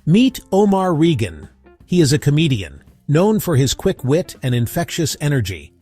Meet Omar Regan. He is a comedian, known for his quick wit and infectious energy.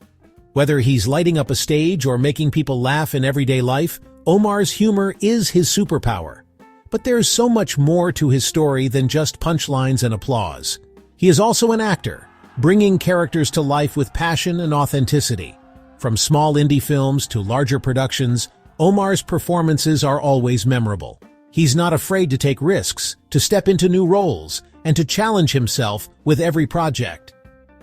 Whether he's lighting up a stage or making people laugh in everyday life, Omar's humor is his superpower. But there's so much more to his story than just punchlines and applause. He is also an actor, bringing characters to life with passion and authenticity. From small indie films to larger productions, Omar's performances are always memorable. He's not afraid to take risks, to step into new roles, and to challenge himself with every project.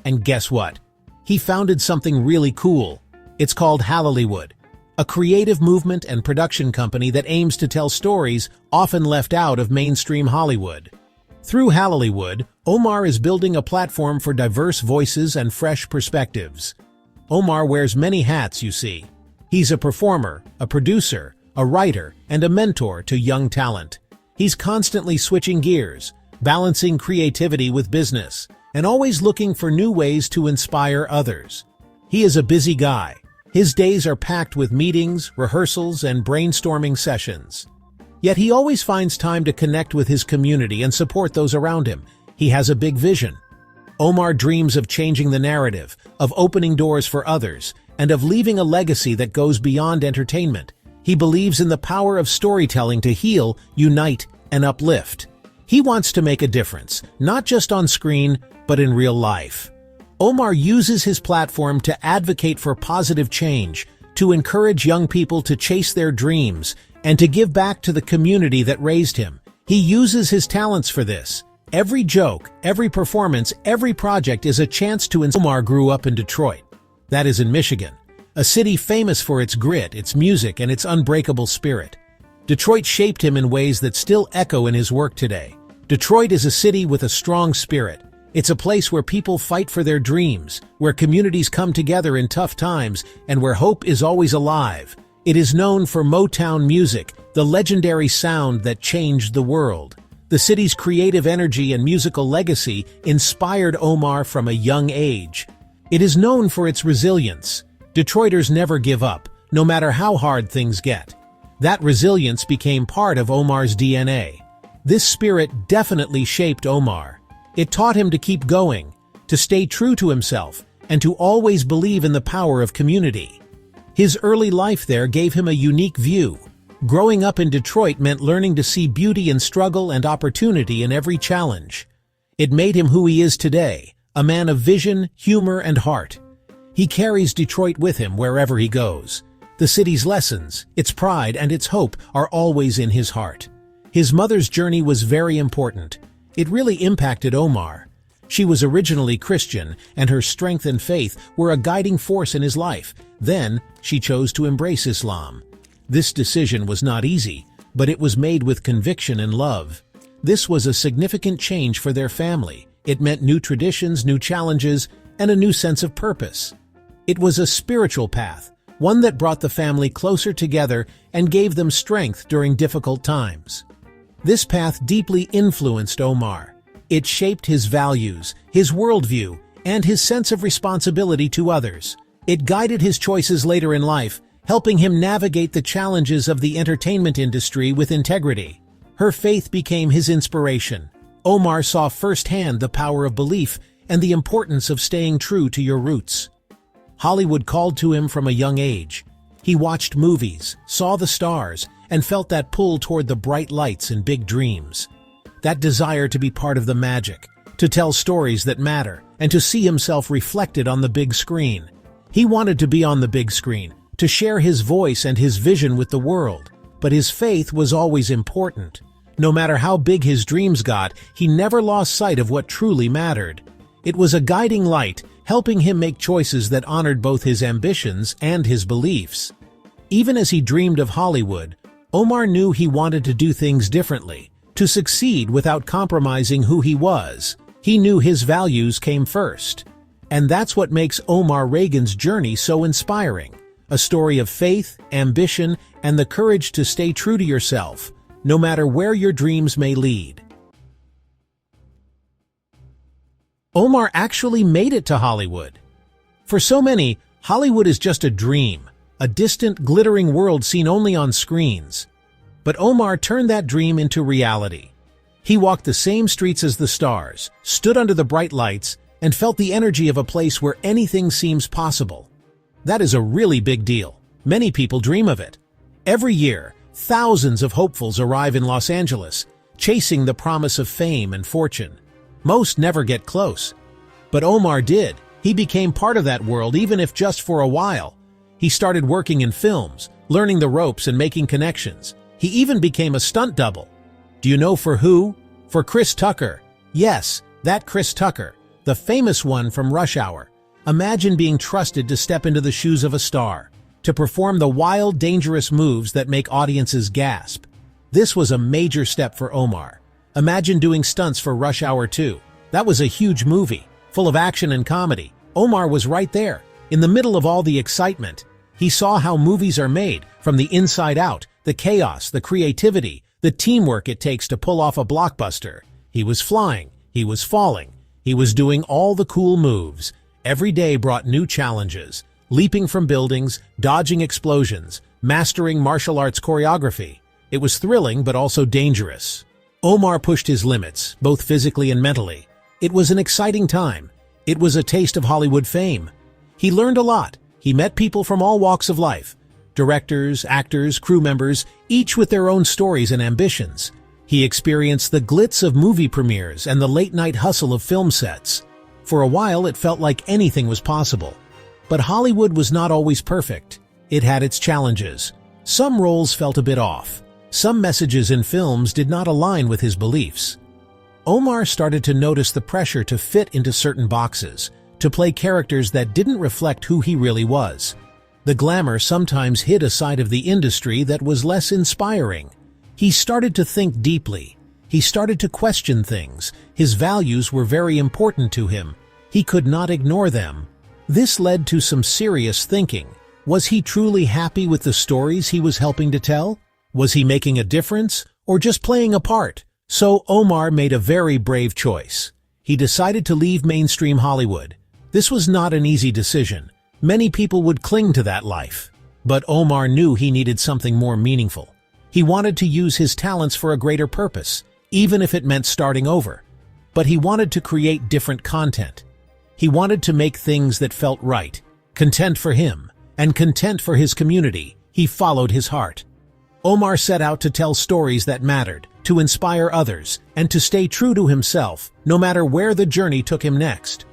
And guess what? He founded something really cool. It's called Halalywood, a creative movement and production company that aims to tell stories often left out of mainstream Hollywood. Through Halalywood, Omar is building a platform for diverse voices and fresh perspectives. Omar wears many hats, you see. He's a performer, a producer, a writer, and a mentor to young talent. He's constantly switching gears, balancing creativity with business, and always looking for new ways to inspire others. He is a busy guy. His days are packed with meetings, rehearsals, and brainstorming sessions. Yet he always finds time to connect with his community and support those around him. He has a big vision. Omar dreams of changing the narrative, of opening doors for others, and of leaving a legacy that goes beyond entertainment. He believes in the power of storytelling to heal, unite, and uplift. He wants to make a difference, not just on screen, but in real life. Omar uses his platform to advocate for positive change, to encourage young people to chase their dreams, and to give back to the community that raised him. He uses his talents for this. Every joke, every performance, every project is a chance to inspire. Omar grew up in Detroit. That is in Michigan, a city famous for its grit, its music, and its unbreakable spirit. Detroit shaped him in ways that still echo in his work today. Detroit is a city with a strong spirit. It's a place where people fight for their dreams, where communities come together in tough times, and where hope is always alive. It is known for Motown music, the legendary sound that changed the world. The city's creative energy and musical legacy inspired Omar from a young age. It is known for its resilience. Detroiters never give up, no matter how hard things get. That resilience became part of Omar's DNA. This spirit definitely shaped Omar. It taught him to keep going, to stay true to himself, and to always believe in the power of community. His early life there gave him a unique view. Growing up in Detroit meant learning to see beauty in struggle and opportunity in every challenge. It made him who he is today, a man of vision, humor, and heart. He carries Detroit with him wherever he goes. The city's lessons, its pride, and its hope are always in his heart. His mother's journey was very important. It really impacted Omar. She was originally Christian, and her strength and faith were a guiding force in his life. Then, she chose to embrace Islam. This decision was not easy, but it was made with conviction and love. This was a significant change for their family. It meant new traditions, new challenges, and a new sense of purpose. It was a spiritual path, one that brought the family closer together and gave them strength during difficult times. This path deeply influenced Omar. It shaped his values, his worldview, and his sense of responsibility to others. It guided his choices later in life, helping him navigate the challenges of the entertainment industry with integrity. Her faith became his inspiration. Omar saw firsthand the power of belief and the importance of staying true to your roots. Hollywood called to him from a young age. He watched movies, saw the stars, and felt that pull toward the bright lights and big dreams. That desire to be part of the magic, to tell stories that matter, and to see himself reflected on the big screen. He wanted to be on the big screen, to share his voice and his vision with the world. But his faith was always important. No matter how big his dreams got, he never lost sight of what truly mattered. It was a guiding light, helping him make choices that honored both his ambitions and his beliefs. Even as he dreamed of Hollywood, Omar knew he wanted to do things differently, to succeed without compromising who he was. He knew his values came first. And that's what makes Omar Regan's journey so inspiring. A story of faith, ambition, and the courage to stay true to yourself, no matter where your dreams may lead. Omar actually made it to Hollywood. For so many, Hollywood is just a dream, a distant, glittering world seen only on screens. But Omar turned that dream into reality. He walked the same streets as the stars, stood under the bright lights, and felt the energy of a place where anything seems possible. That is a really big deal. Many people dream of it. Every year, thousands of hopefuls arrive in Los Angeles, chasing the promise of fame and fortune. Most never get close. But Omar did. He became part of that world, even if just for a while. He started working in films, learning the ropes and making connections. He even became a stunt double. Do you know for who? For Chris Tucker. Yes, that Chris Tucker, the famous one from Rush Hour. Imagine being trusted to step into the shoes of a star, to perform the wild, dangerous moves that make audiences gasp. This was a major step for Omar. Imagine doing stunts for Rush Hour 2. That was a huge movie, full of action and comedy. Omar was right there, in the middle of all the excitement. He saw how movies are made, from the inside out, the chaos, the creativity, the teamwork it takes to pull off a blockbuster. He was flying, he was falling, he was doing all the cool moves. Every day brought new challenges, leaping from buildings, dodging explosions, mastering martial arts choreography. It was thrilling but also dangerous. Omar pushed his limits, both physically and mentally. It was an exciting time. It was a taste of Hollywood fame. He learned a lot. He met people from all walks of life. Directors, actors, crew members, each with their own stories and ambitions. He experienced the glitz of movie premieres and the late-night hustle of film sets. For a while, it felt like anything was possible. But Hollywood was not always perfect. It had its challenges. Some roles felt a bit off. Some messages in films did not align with his beliefs. Omar started to notice the pressure to fit into certain boxes, to play characters that didn't reflect who he really was. The glamour sometimes hid a side of the industry that was less inspiring. He started to think deeply. He started to question things. His values were very important to him. He could not ignore them. This led to some serious thinking. Was he truly happy with the stories he was helping to tell? Was he making a difference, or just playing a part? So Omar made a very brave choice. He decided to leave mainstream Hollywood. This was not an easy decision. Many people would cling to that life. But Omar knew he needed something more meaningful. He wanted to use his talents for a greater purpose, even if it meant starting over. But he wanted to create different content. He wanted to make things that felt right, content for him, and content for his community. He followed his heart. Omar set out to tell stories that mattered, to inspire others, and to stay true to himself, no matter where the journey took him next.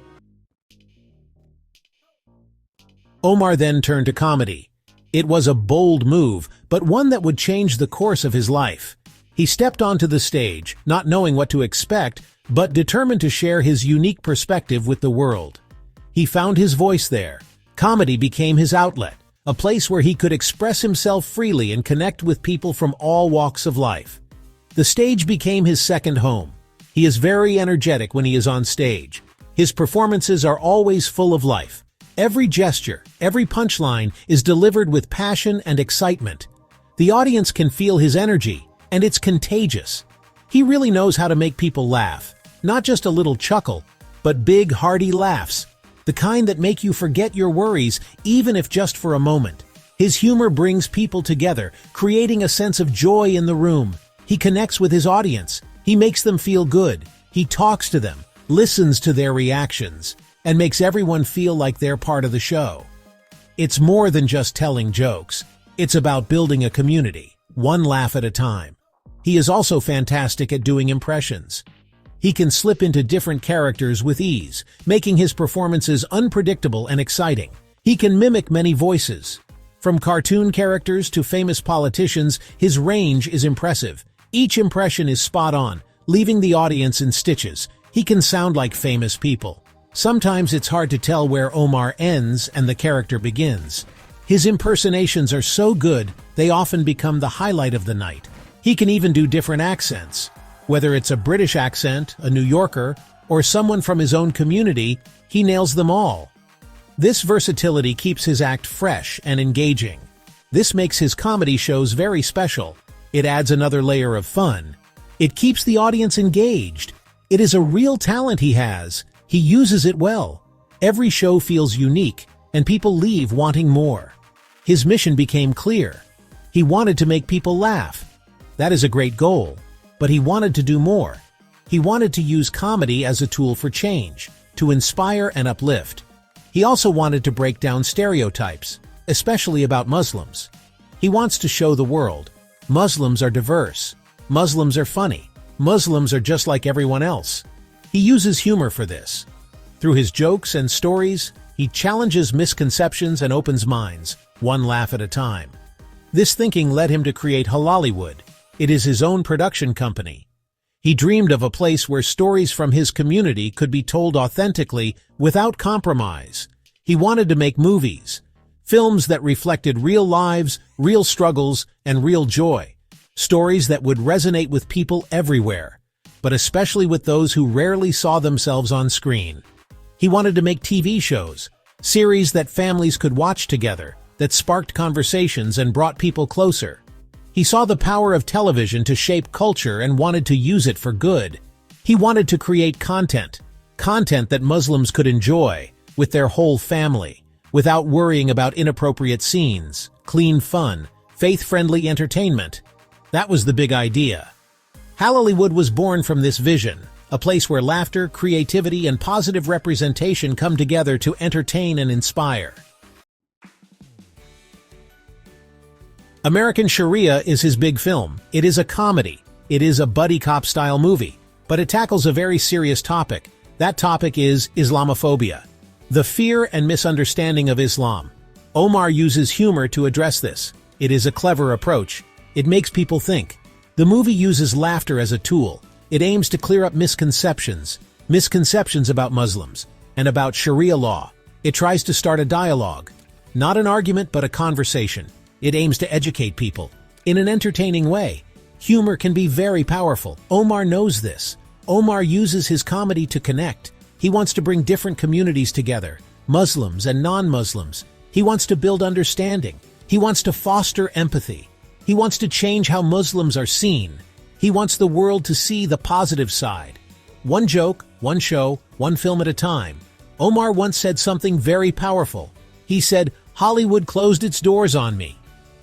Omar then turned to comedy. It was a bold move, but one that would change the course of his life. He stepped onto the stage, not knowing what to expect, but determined to share his unique perspective with the world. He found his voice there. Comedy became his outlet, a place where he could express himself freely and connect with people from all walks of life. The stage became his second home. He is very energetic when he is on stage. His performances are always full of life. Every gesture, every punchline is delivered with passion and excitement. The audience can feel his energy, and it's contagious. He really knows how to make people laugh. Not just a little chuckle, but big, hearty laughs. The kind that make you forget your worries, even if just for a moment. His humor brings people together, creating a sense of joy in the room. He connects with his audience. He makes them feel good. He talks to them, listens to their reactions, and makes everyone feel like they're part of the show. It's more than just telling jokes. It's about building a community, one laugh at a time. He is also fantastic at doing impressions. He can slip into different characters with ease, making his performances unpredictable and exciting. He can mimic many voices. From cartoon characters to famous politicians, his range is impressive. Each impression is spot on, leaving the audience in stitches. He can sound like famous people. Sometimes it's hard to tell where Omar ends and the character begins. His impersonations are so good, they often become the highlight of the night. He can even do different accents. Whether it's a British accent, a New Yorker, or someone from his own community, he nails them all. This versatility keeps his act fresh and engaging. This makes his comedy shows very special. It adds another layer of fun. It keeps the audience engaged. It is a real talent he has. He uses it well. Every show feels unique, and people leave wanting more. His mission became clear. He wanted to make people laugh. That is a great goal. But he wanted to do more. He wanted to use comedy as a tool for change, to inspire and uplift. He also wanted to break down stereotypes, especially about Muslims. He wants to show the world, Muslims are diverse, Muslims are funny, Muslims are just like everyone else. He uses humor for this. Through his jokes and stories, he challenges misconceptions and opens minds, one laugh at a time. This thinking led him to create Halalywood. It is his own production company. He dreamed of a place where stories from his community could be told authentically without compromise. He wanted to make movies, films that reflected real lives, real struggles, and real joy. Stories that would resonate with people everywhere, but especially with those who rarely saw themselves on screen. He wanted to make TV shows, series that families could watch together, that sparked conversations and brought people closer. He saw the power of television to shape culture and wanted to use it for good. He wanted to create content that Muslims could enjoy with their whole family, without worrying about inappropriate scenes, clean fun, faith-friendly entertainment. That was the big idea. Halalywood was born from this vision, a place where laughter, creativity, and positive representation come together to entertain and inspire. American Sharia is his big film. It is a comedy. It is a buddy cop-style movie, but it tackles a very serious topic. That topic is Islamophobia, the fear and misunderstanding of Islam. Omar uses humor to address this. It is a clever approach. It makes people think. The movie uses laughter as a tool. It aims to clear up misconceptions about Muslims, and about Sharia law. It tries to start a dialogue. Not an argument, but a conversation. It aims to educate people in an entertaining way. Humor can be very powerful. Omar knows this. Omar uses his comedy to connect. He wants to bring different communities together, Muslims and non-Muslims. He wants to build understanding. He wants to foster empathy. He wants to change how Muslims are seen. He wants the world to see the positive side. One joke, one show, one film at a time. Omar once said something very powerful. He said, "Hollywood closed its doors on me."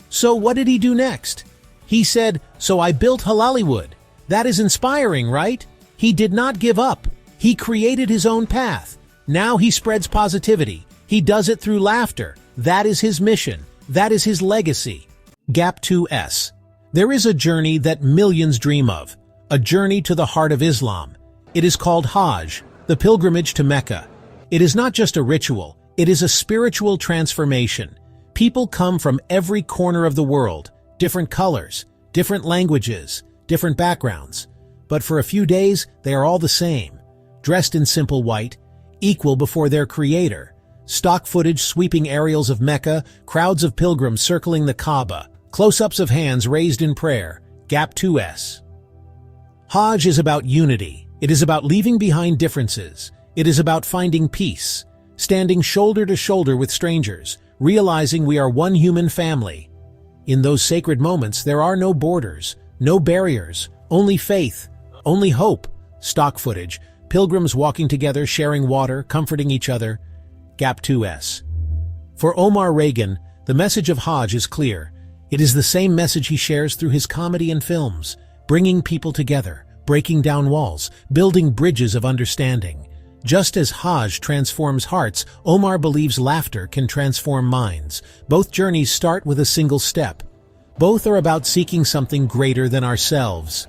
So what did he do next? He said, "So I built Halalywood." That is inspiring, right? He did not give up. He created his own path. Now he spreads positivity. He does it through laughter. That is his mission. That is his legacy. Gap 2S. There is a journey that millions dream of, a journey to the heart of Islam. It is called Hajj, the pilgrimage to Mecca. It is not just a ritual, it is a spiritual transformation. People come from every corner of the world, different colors, different languages, different backgrounds. But for a few days, they are all the same, dressed in simple white, equal before their Creator. Stock footage sweeping aerials of Mecca, crowds of pilgrims circling the Kaaba, close-ups of hands raised in prayer. Gap 2S. Hajj is about unity. It is about leaving behind differences. It is about finding peace, standing shoulder to shoulder with strangers, realizing we are one human family. In those sacred moments, there are no borders, no barriers, only faith, only hope. Stock footage, pilgrims walking together, sharing water, comforting each other. Gap 2S. For Omar Regan, the message of Hajj is clear. It is the same message he shares through his comedy and films, bringing people together, breaking down walls, building bridges of understanding. Just as Hajj transforms hearts, Omar believes laughter can transform minds. Both journeys start with a single step. Both are about seeking something greater than ourselves.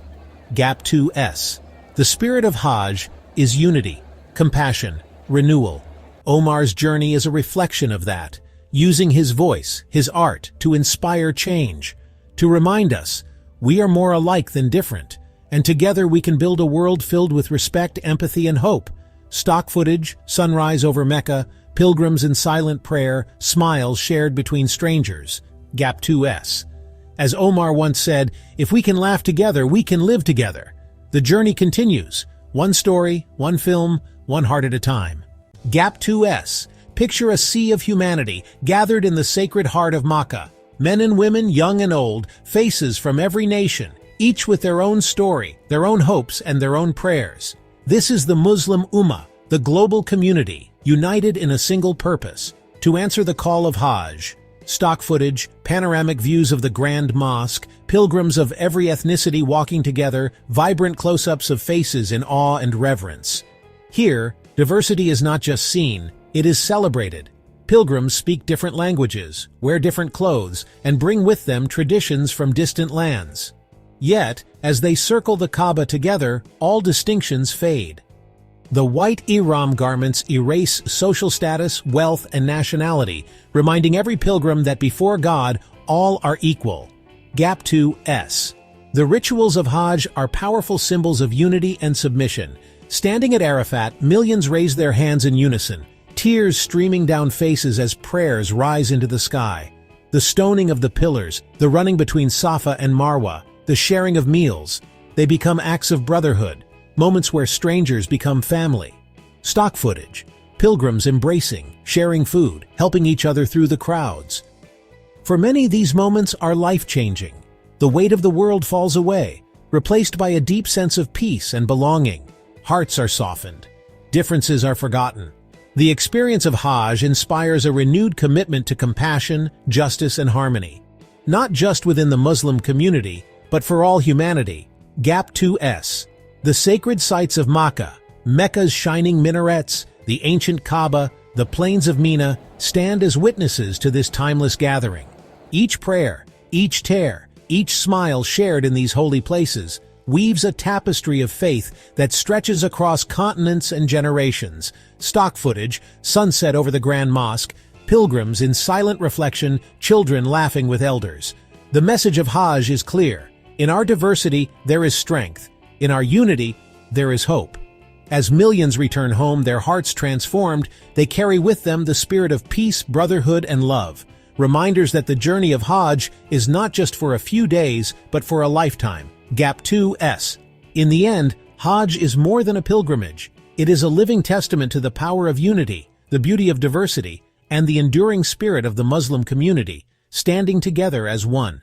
Gap 2S. The spirit of Hajj is unity, compassion, renewal. Omar's journey is a reflection of that, using his voice, his art, to inspire change, to remind us we are more alike than different, and together we can build a world filled with respect, empathy, and hope. Stock footage, sunrise over Mecca, pilgrims in silent prayer, smiles shared between strangers. Gap 2S. As Omar once said, if we can laugh together, we can live together. The journey continues. One story, one film, one heart at a time. Gap 2S. Picture a sea of humanity gathered in the sacred heart of Makkah. Men and women, young and old, faces from every nation, each with their own story, their own hopes, and their own prayers. This is the Muslim Ummah, the global community, united in a single purpose, to answer the call of Hajj. Stock footage, panoramic views of the Grand Mosque, pilgrims of every ethnicity walking together, vibrant close-ups of faces in awe and reverence. Here, diversity is not just seen, it is celebrated. Pilgrims speak different languages, wear different clothes, and bring with them traditions from distant lands. Yet, as they circle the Kaaba together, all distinctions fade. The white ihram garments erase social status, wealth, and nationality, reminding every pilgrim that before God, all are equal. Gap 2S. The rituals of Hajj are powerful symbols of unity and submission. Standing at Arafat, millions raise their hands in unison, tears streaming down faces as prayers rise into the sky. The stoning of the pillars, the running between Safa and Marwa, the sharing of meals, they become acts of brotherhood, moments where strangers become family. Stock footage, pilgrims embracing, sharing food, helping each other through the crowds. For many, these moments are life-changing. The weight of the world falls away, replaced by a deep sense of peace and belonging. Hearts are softened. Differences are forgotten. The experience of Hajj inspires a renewed commitment to compassion, justice, and harmony. Not just within the Muslim community, but for all humanity. Gap 2S. The sacred sites of Makkah, Mecca's shining minarets, the ancient Kaaba, the plains of Mina, stand as witnesses to this timeless gathering. Each prayer, each tear, each smile shared in these holy places weaves a tapestry of faith that stretches across continents and generations. Stock footage, sunset over the Grand Mosque, pilgrims in silent reflection, children laughing with elders. The message of Hajj is clear. In our diversity, there is strength. In our unity, there is hope. As millions return home, their hearts transformed, they carry with them the spirit of peace, brotherhood, and love. Reminders that the journey of Hajj is not just for a few days, but for a lifetime. Gap 2S. In the end, Hajj is more than a pilgrimage. It is a living testament to the power of unity, the beauty of diversity, and the enduring spirit of the Muslim community, standing together as one.